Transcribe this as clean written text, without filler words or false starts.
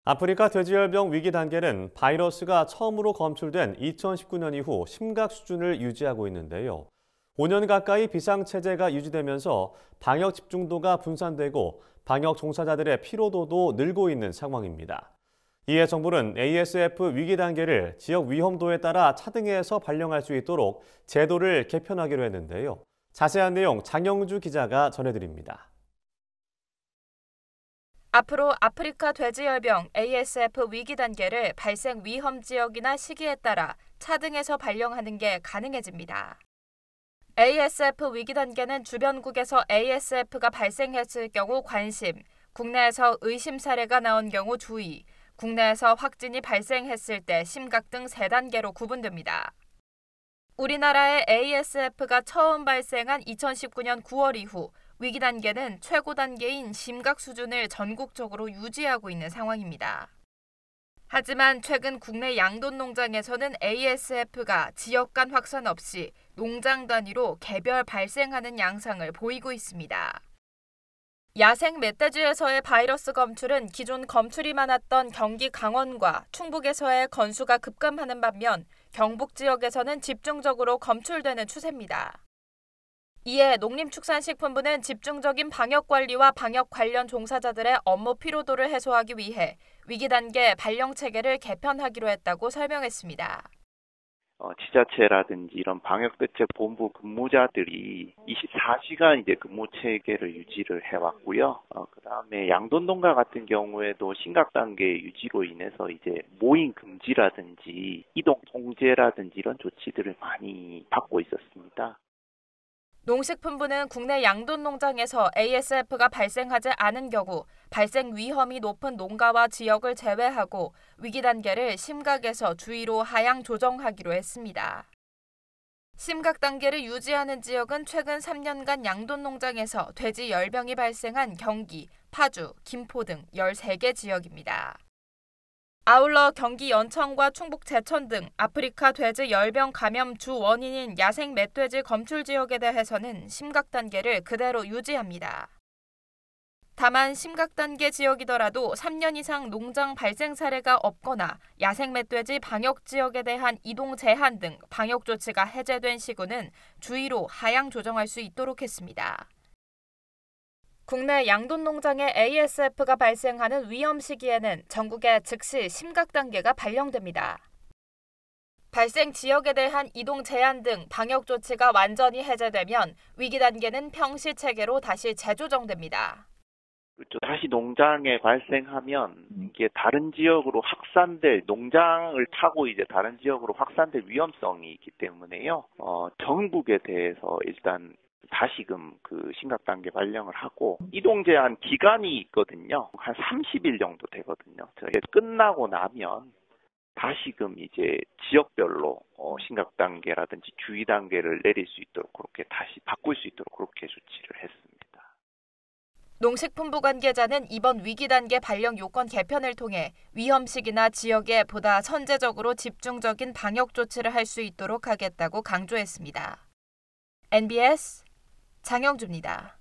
아프리카 돼지열병 위기 단계는 바이러스가 처음으로 검출된 2019년 이후 심각 수준을 유지하고 있는데요. 5년 가까이 비상체제가 유지되면서 방역 집중도가 분산되고 방역 종사자들의 피로도도 늘고 있는 상황입니다. 이에 정부는 ASF 위기 단계를 지역 위험도에 따라 차등해서 발령할 수 있도록 제도를 개편하기로 했는데요. 자세한 내용 장영주 기자가 전해드립니다. 앞으로 아프리카 돼지열병 ASF 위기 단계를 발생 위험 지역이나 시기에 따라 차등해서 발령하는 게 가능해집니다. ASF 위기 단계는 주변국에서 ASF가 발생했을 경우 관심, 국내에서 의심 사례가 나온 경우 주의, 국내에서 확진이 발생했을 때 심각 등 3단계로 구분됩니다. 우리나라의 ASF가 처음 발생한 2019년 9월 이후 위기 단계는 최고 단계인 심각 수준을 전국적으로 유지하고 있는 상황입니다. 하지만 최근 국내 양돈 농장에서는 ASF가 지역 간 확산 없이 농장 단위로 개별 발생하는 양상을 보이고 있습니다. 야생 멧돼지에서의 바이러스 검출은 기존 검출이 많았던 경기 강원과 충북에서의 건수가 급감하는 반면 경북 지역에서는 집중적으로 검출되는 추세입니다. 이에 농림축산식품부는 집중적인 방역관리와 방역 관련 종사자들의 업무 피로도를 해소하기 위해 위기 단계 발령 체계를 개편하기로 했다고 설명했습니다. 지자체라든지 이런 방역대책본부 근무자들이 24시간 이제 근무 체계를 유지를 해왔고요. 그다음에 양돈농가 같은 경우에도 심각 단계 유지로 인해서 이제 모임 금지라든지 이동 통제라든지 이런 조치들을 많이 받고 있었습니다. 농식품부는 국내 양돈 농장에서 ASF가 발생하지 않은 경우 발생 위험이 높은 농가와 지역을 제외하고 위기 단계를 심각에서 주의로 하향 조정하기로 했습니다. 심각 단계를 유지하는 지역은 최근 3년간 양돈 농장에서 돼지 열병이 발생한 경기, 파주, 김포 등 13개 지역입니다. 아울러 경기 연천과 충북 제천 등 아프리카 돼지 열병 감염 주 원인인 야생 멧돼지 검출 지역에 대해서는 심각 단계를 그대로 유지합니다. 다만 심각 단계 지역이더라도 3년 이상 농장 발생 사례가 없거나 야생 멧돼지 방역 지역에 대한 이동 제한 등 방역 조치가 해제된 시구는 주의로 하향 조정할 수 있도록 했습니다. 국내 양돈 농장의 ASF가 발생하는 위험 시기에는 전국에 즉시 심각 단계가 발령됩니다. 발생 지역에 대한 이동 제한 등 방역 조치가 완전히 해제되면 위기 단계는 평시 체계로 다시 재조정됩니다. 그렇죠. 다시 농장에 발생하면 이게 다른 지역으로 확산될 농장을 타고 이제 다른 지역으로 확산될 위험성이 있기 때문에요. 전국에 대해서 일단 다시금 그 심각 단계 발령을 하고 이동 제한 기간이 있거든요. 한 30일 정도 되거든요. 이게 끝나고 나면 다시금 이제 지역별로 심각 단계라든지 주의 단계를 내릴 수 있도록 그렇게 다시 바꿀 수 있도록 그렇게 조치를 했습니다. 농식품부 관계자는 이번 위기 단계 발령 요건 개편을 통해 위험 시기나 지역에 보다 선제적으로 집중적인 방역 조치를 할 수 있도록 하겠다고 강조했습니다. NBS 장영주입니다.